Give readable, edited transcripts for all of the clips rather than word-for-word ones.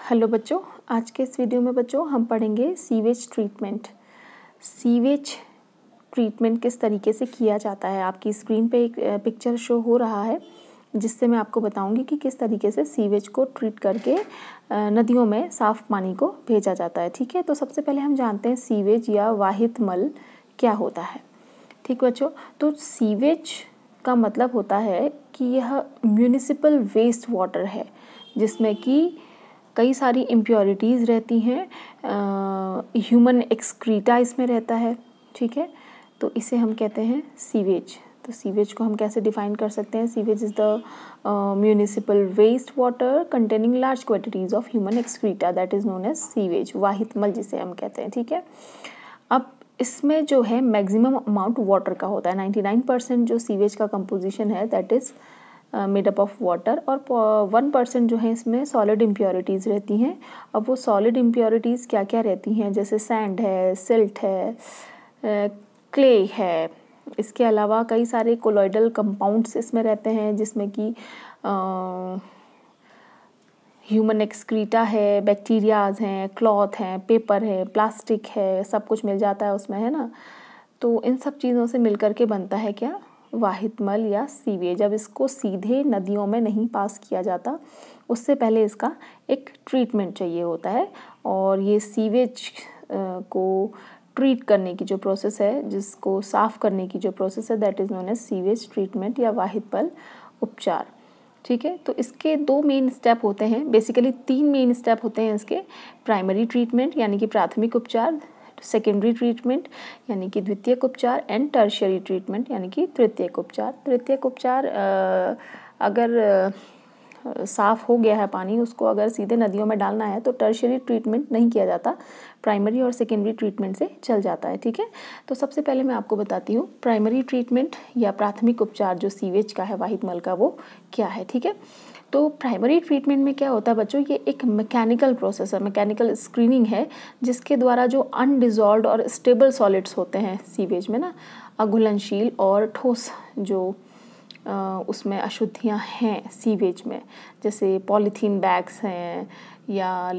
Hello बच्चों, आज के इस वीडियो में बच्चों हम पढ़ेंगे सीवेज ट्रीटमेंट। सीवेज ट्रीटमेंट किस तरीके से किया जाता है। आपकी स्क्रीन पे एक पिक्चर शो हो रहा है जिससे मैं आपको बताऊंगी कि किस तरीके से सीवेज को ट्रीट करके नदियों में साफ़ पानी को भेजा जाता है। ठीक है, तो सबसे पहले हम जानते हैं सीवेज या वाहित मल क्या होता है। ठीक बच्चों, तो सीवेज का मतलब होता है कि यह म्यूनिसिपल वेस्ट वाटर है जिसमें कि कई सारी इम्प्योरिटीज़ रहती हैं। ह्यूमन एक्सक्रीटा इसमें रहता है। ठीक है, तो इसे हम कहते हैं सीवेज। तो सीवेज को हम कैसे डिफ़ाइन कर सकते हैं? Sewage is the municipal waste water containing large quantities of human excreta that is known as sewage, वाहित मल जिसे हम कहते हैं। ठीक है, अब इसमें जो है मैक्सिमम अमाउंट वाटर का होता है। 99% जो सीवेज का कंपोजिशन है that is made up of water, और 1% जो है इसमें सॉलिड इम्प्योरिटीज़ रहती हैं। अब वो सॉलिड इम्प्योरिटीज़ क्या क्या रहती हैं, जैसे सैंड है, सिल्ट है, क्ले है। इसके अलावा कई सारे कोलॉइडल कंपाउंड्स इसमें रहते हैं जिसमें कि ह्यूमन एक्सक्रीटा है, बैक्टीरियाज हैं, क्लॉथ हैं, पेपर है, प्लास्टिक है, सब कुछ मिल जाता है उसमें, है ना। तो इन सब चीज़ों से मिल कर के बनता है क्या? वाहित मल या सीवेज। अब इसको सीधे नदियों में नहीं पास किया जाता, उससे पहले इसका एक ट्रीटमेंट चाहिए होता है। और ये सीवेज को ट्रीट करने की जो प्रोसेस है, जिसको साफ़ करने की जो प्रोसेस है that is known as sewage treatment या वाहित मल उपचार। ठीक है, तो इसके 2 मेन स्टेप होते हैं, बेसिकली 3 मेन स्टेप होते हैं इसके। प्राइमरी ट्रीटमेंट यानी कि प्राथमिक उपचार, सेकेंडरी ट्रीटमेंट यानी कि द्वितीयक उपचार, एंड टर्शियरी ट्रीटमेंट यानी कि तृतीयक उपचार। तृतीयक उपचार अगर साफ़ हो गया है पानी, उसको अगर सीधे नदियों में डालना है तो टर्शियरी ट्रीटमेंट नहीं किया जाता, प्राइमरी और सेकेंडरी ट्रीटमेंट से चल जाता है। ठीक है, तो सबसे पहले मैं आपको बताती हूँ प्राइमरी ट्रीटमेंट या प्राथमिक उपचार जो सीवेज का है, वाहित मल का, वो क्या है। ठीक है, तो प्राइमरी ट्रीटमेंट में क्या होता है बच्चों, ये एक मैकेनिकल प्रोसेस है, मैकेनिकल स्क्रीनिंग है जिसके द्वारा जो अनडिजॉल्व्ड और स्टेबल सॉलिड्स होते हैं सीवेज में ना, अघुलनशील और ठोस जो उसमें अशुद्धियाँ हैं सीवेज में, जैसे पॉलीथीन बैग्स हैं या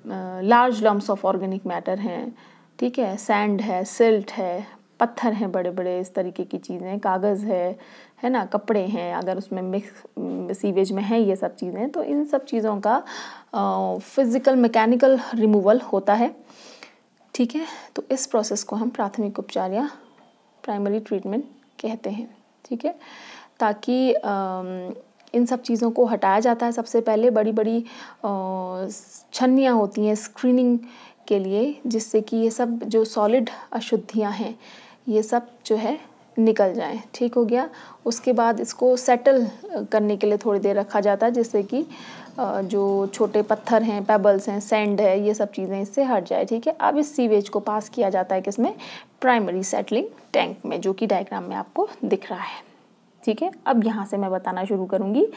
large lumps of organic matter हैं। ठीक है, सैंड है, सिल्ट है, पत्थर हैं बड़े बड़े, इस तरीके की चीज़ें, कागज़ है ना, कपड़े हैं, अगर उसमें मिक्स सीवेज में है ये सब चीज़ें, तो इन सब चीज़ों का फिज़िकल मैकेनिकल रिमूवल होता है। ठीक है, तो इस प्रोसेस को हम प्राथमिक उपचार या प्राइमरी ट्रीटमेंट कहते हैं। ठीक है, ताकि इन सब चीज़ों को हटाया जाता है। सबसे पहले बड़ी बड़ी छन्नियाँ होती हैं स्क्रीनिंग के लिए, जिससे कि ये सब जो सॉलिड अशुद्धियाँ हैं ये सब जो है निकल जाएं। ठीक हो गया, उसके बाद इसको सेटल करने के लिए थोड़ी देर रखा जाता है, जिससे कि जो छोटे पत्थर हैं, पेबल्स हैं, सैंड है, ये सब चीज़ें इससे हट जाए। ठीक है, अब इस सीवेज को पास किया जाता है किसमें? प्राइमरी सेटलिंग टैंक में, जो कि डायग्राम में आपको दिख रहा है। ठीक है, अब यहाँ से मैं बताना शुरू करूँगी।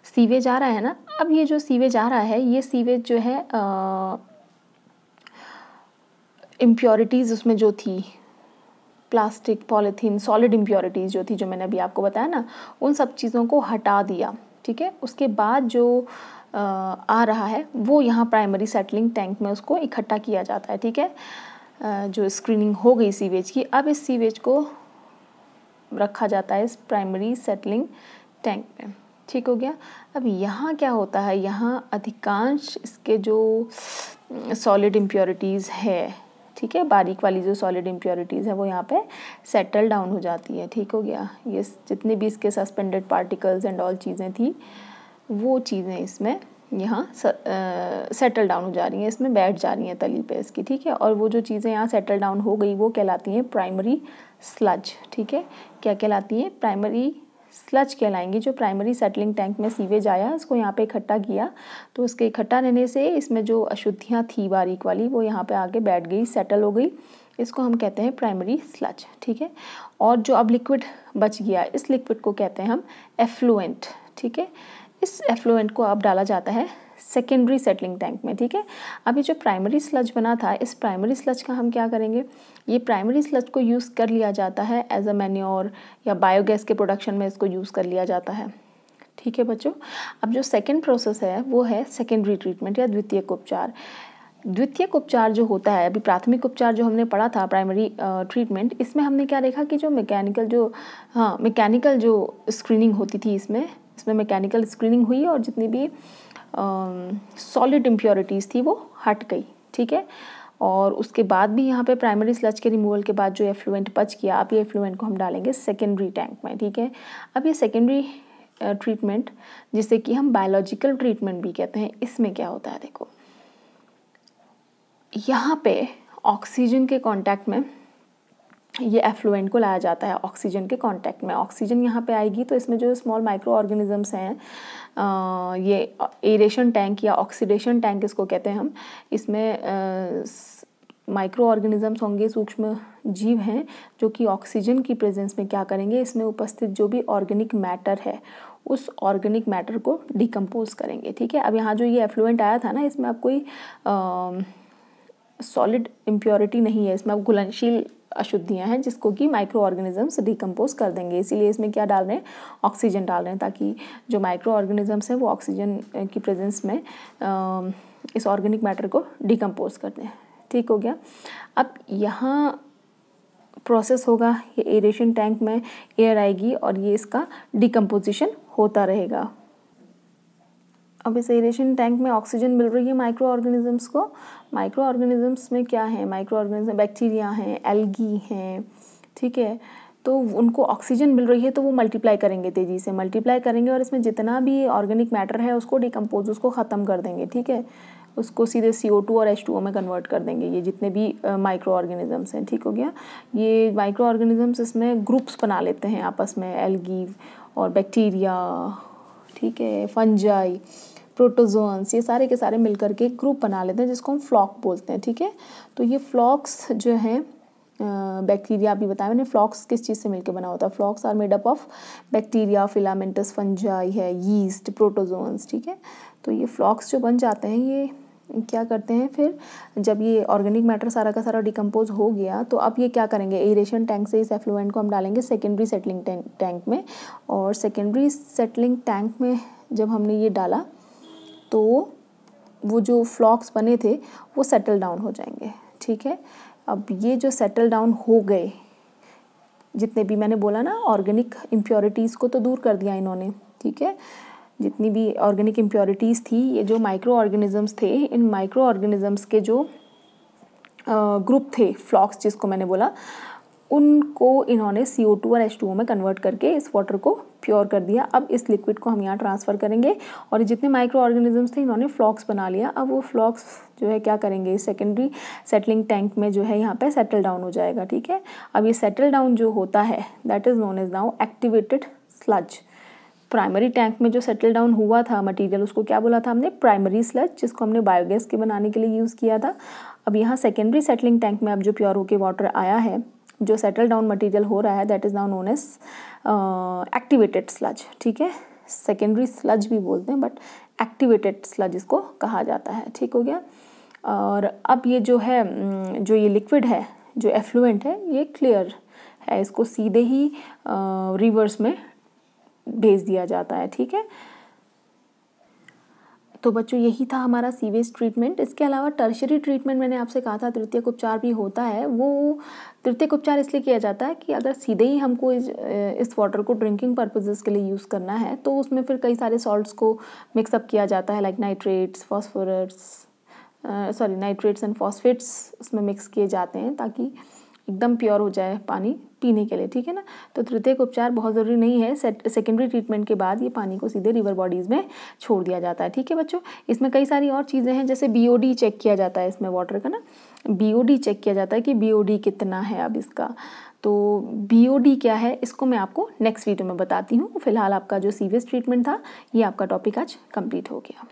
सीवेज आ रहा है ना, अब ये जो सीवेज आ रहा है, ये सीवेज जो है इम्प्योरिटीज़ उसमें जो थी, प्लास्टिक, पॉलीथीन, सॉलिड इम्प्योरिटीज़ जो थी, जो मैंने अभी आपको बताया ना, उन सब चीज़ों को हटा दिया। ठीक है, उसके बाद जो आ रहा है वो यहाँ प्राइमरी सेटलिंग टैंक में उसको इकट्ठा किया जाता है। ठीक है, जो स्क्रीनिंग हो गई सीवेज की, अब इस सीवेज को रखा जाता है इस प्राइमरी सेटलिंग टैंक में। ठीक हो गया, अब यहाँ क्या होता है, यहाँ अधिकांश इसके जो सॉलिड इम्प्योरिटीज़ है, ठीक है, बारीक वाली जो सॉलिड इम्प्योरिटीज़ है वो यहाँ पे सेटल डाउन हो जाती है। ठीक हो गया, ये जितने भी इसके सस्पेंडेड पार्टिकल्स एंड ऑल चीज़ें थी, वो चीज़ें इसमें यहाँ सेटल डाउन हो जा रही हैं, इसमें बैठ जा रही हैं तली पे इसकी। ठीक है, और वो जो चीज़ें यहाँ सेटल डाउन हो गई वो कहलाती हैं प्राइमरी स्लज। ठीक है, क्या कहलाती है? प्राइमरी स्लज कहलाएंगी। जो प्राइमरी सेटलिंग टैंक में सीवेज आया, इसको यहाँ पे इकट्ठा किया, तो उसके इकट्ठा रहने से इसमें जो अशुद्धियाँ थी बारीक वाली, वो यहाँ पे आके बैठ गई, सेटल हो गई, इसको हम कहते हैं प्राइमरी स्लज। ठीक है, और जो अब लिक्विड बच गया, इस लिक्विड को कहते हैं हम एफ्लुएंट। ठीक है, इस एफ्लुएंट को अब डाला जाता है सेकेंडरी सेटलिंग टैंक में। ठीक है, अभी जो प्राइमरी स्लज बना था, इस प्राइमरी स्लज का हम क्या करेंगे, ये प्राइमरी स्लज को यूज़ कर लिया जाता है एज अ मैन्योर या बायोगैस के प्रोडक्शन में इसको यूज़ कर लिया जाता है। ठीक है बच्चों। अब जो सेकेंड प्रोसेस है वो है सेकेंडरी ट्रीटमेंट या द्वितीयक उपचार। द्वितीयक उपचार जो होता है, अभी प्राथमिक उपचार जो हमने पढ़ा था प्राइमरी ट्रीटमेंट, इसमें हमने क्या देखा कि जो मैकेनिकल जो स्क्रीनिंग होती थी इसमें मैकेनिकल स्क्रीनिंग हुई और जितनी भी सॉलिड इम्प्योरिटीज़ थी वो हट गई, ठीक है। और उसके बाद भी यहाँ पे प्राइमरी स्लज के रिमूवल के बाद जो एफ्लुएंट बच गया, अब ये एफ्लुएंट को हम डालेंगे सेकेंडरी टैंक में, ठीक है। अब ये सेकेंडरी ट्रीटमेंट जिसे कि हम बायोलॉजिकल ट्रीटमेंट भी कहते हैं, इसमें क्या होता है देखो, यहाँ पे ऑक्सीजन के कांटेक्ट में ये एफ्लुएंट को लाया जाता है। ऑक्सीजन के कांटेक्ट में ऑक्सीजन यहाँ पे आएगी तो इसमें जो स्मॉल माइक्रो ऑर्गेनिजम्स हैं, ये एरेशन टैंक या ऑक्सीडेशन टैंक इसको कहते हैं हम, इसमें माइक्रो ऑर्गेनिजम्स होंगे, सूक्ष्म जीव हैं जो कि ऑक्सीजन की प्रेजेंस में क्या करेंगे, इसमें उपस्थित जो भी ऑर्गेनिक मैटर है उस ऑर्गेनिक मैटर को डिकम्पोज करेंगे, ठीक है। अब यहाँ जो ये एफ्लुएंट आया था ना, इसमें अब कोई सॉलिड इम्प्योरिटी नहीं है, इसमें अब घुलनशील अशुद्धियाँ हैं जिसको कि माइक्रो ऑर्गेनिजम्स डिकम्पोज कर देंगे। इसीलिए इसमें क्या डाल रहे हैं, ऑक्सीजन डाल रहे हैं, ताकि जो माइक्रो ऑर्गेनिजम्स हैं वो ऑक्सीजन की प्रेजेंस में इस ऑर्गेनिक मैटर को डिकम्पोज कर दें, ठीक हो गया। अब यहाँ प्रोसेस होगा, ये एरेशन टैंक में एयर आएगी और ये इसका डिकम्पोजिशन होता रहेगा। अब इस एरेशन टैंक में ऑक्सीजन मिल रही है माइक्रो ऑर्गेनिजम्स को। माइक्रो ऑर्गेनिजम्स में क्या है, माइक्रो ऑर्गेनिज्म बैक्टीरिया हैं, एल्गी हैं, ठीक है। तो उनको ऑक्सीजन मिल रही है तो वो मल्टीप्लाई करेंगे, तेज़ी से मल्टीप्लाई करेंगे और इसमें जितना भी ऑर्गेनिक मैटर है उसको डिकम्पोज, उसको ख़त्म कर देंगे, ठीक है। उसको सीधे CO2 और H2O में कन्वर्ट कर देंगे, ये जितने भी माइक्रो ऑर्गेनिजम्स हैं, ठीक हो गया। ये माइक्रो ऑर्गेनिजम्स इसमें ग्रुप्स बना लेते हैं आपस में, एल्गी और बैक्टीरिया, ठीक है, फंजाई, प्रोटोजोन्स, ये सारे के सारे मिलकर के ग्रुप बना लेते हैं जिसको हम फ्लॉक बोलते हैं, ठीक है। तो ये फ्लॉक्स जो हैं, बैक्टीरिया भी बताया मैंने, फ्लॉक्स किस चीज़ से मिलकर बना होता है, flocs are made up of bacteria, filamentous, fungi है, यीस्ट, प्रोटोजोन्स, ठीक है। तो ये फ्लॉक्स जो बन जाते हैं, ये क्या करते हैं फिर, जब ये ऑर्गेनिक मैटर सारा का सारा डिकम्पोज हो गया तो अब ये क्या करेंगे, एरेशन टैंक से इस एफ्लुएंट को हम डालेंगे सेकेंडरी सेटलिंग टैंक में। और सेकेंडरी सेटलिंग टैंक में जब हमने ये डाला तो वो जो फ्लॉक्स बने थे वो सेटल डाउन हो जाएंगे, ठीक है। अब ये जो सेटल डाउन हो गए, जितने भी मैंने बोला ना ऑर्गेनिक इम्प्योरिटीज़ को तो दूर कर दिया इन्होंने, ठीक है। जितनी भी ऑर्गेनिक इम्प्योरिटीज़ थी, ये जो माइक्रो ऑर्गेनिजम्स थे, इन माइक्रो ऑर्गेनिजम्स के जो ग्रुप थे फ्लॉक्स जिसको मैंने बोला, उनको इन्होंने CO2 और H2O में कन्वर्ट करके इस वाटर को प्योर कर दिया। अब इस लिक्विड को हम यहाँ ट्रांसफ़र करेंगे और जितने माइक्रो ऑर्गेनिजम्स थे इन्होंने फ्लॉक्स बना लिया। अब वो फ्लॉक्स जो है क्या करेंगे, सेकेंडरी सेटलिंग टैंक में जो है यहाँ पे सेटल डाउन हो जाएगा, ठीक है। अब ये सेटल डाउन जो होता है that is known as now activated sludge. Primary tank में जो सेटल डाउन हुआ था मटेरियल, उसको क्या बोला था हमने, प्राइमरी स्लज, जिसको हमने बायोगैस के बनाने के लिए यूज़ किया था। अब यहाँ सेकेंडरी सेटलिंग टैंक में अब जो प्योर होके वाटर आया है, जो सेटल डाउन मटेरियल हो रहा है, that is now known as activated sludge, ठीक है। सेकेंडरी स्लज भी बोलते हैं बट एक्टिवेटेड स्लज इसको कहा जाता है, ठीक हो गया। और अब ये जो है, जो ये लिक्विड है, जो एफ्लुएंट है, ये क्लियर है, इसको सीधे ही रिवर्स में भेज दिया जाता है, ठीक है। तो बच्चों यही था हमारा सीवेज ट्रीटमेंट। इसके अलावा टर्शरी ट्रीटमेंट मैंने आपसे कहा था तृतीयक उपचार भी होता है। वो तृतीयक उपचार इसलिए किया जाता है कि अगर सीधे ही हमको इस वाटर को ड्रिंकिंग पर्पसेस के लिए यूज़ करना है तो उसमें फिर कई सारे सॉल्ट्स को मिक्सअप किया जाता है, like nitrates, nitrates and phosphates उसमें मिक्स किए जाते हैं ताकि एकदम प्योर हो जाए पानी पीने के लिए, ठीक है ना। तो तृतीयक उपचार बहुत ज़रूरी नहीं है, सेकेंडरी ट्रीटमेंट के बाद ये पानी को सीधे रिवर बॉडीज़ में छोड़ दिया जाता है, ठीक है बच्चों। इसमें कई सारी और चीज़ें हैं, जैसे BOD चेक किया जाता है इसमें वाटर का ना, BOD चेक किया जाता है कि BOD कितना है अब इसका। तो BOD क्या है इसको मैं आपको नेक्स्ट वीडियो में बताती हूँ। फिलहाल आपका जो सीवेज ट्रीटमेंट था ये आपका टॉपिक आज कंप्लीट हो गया।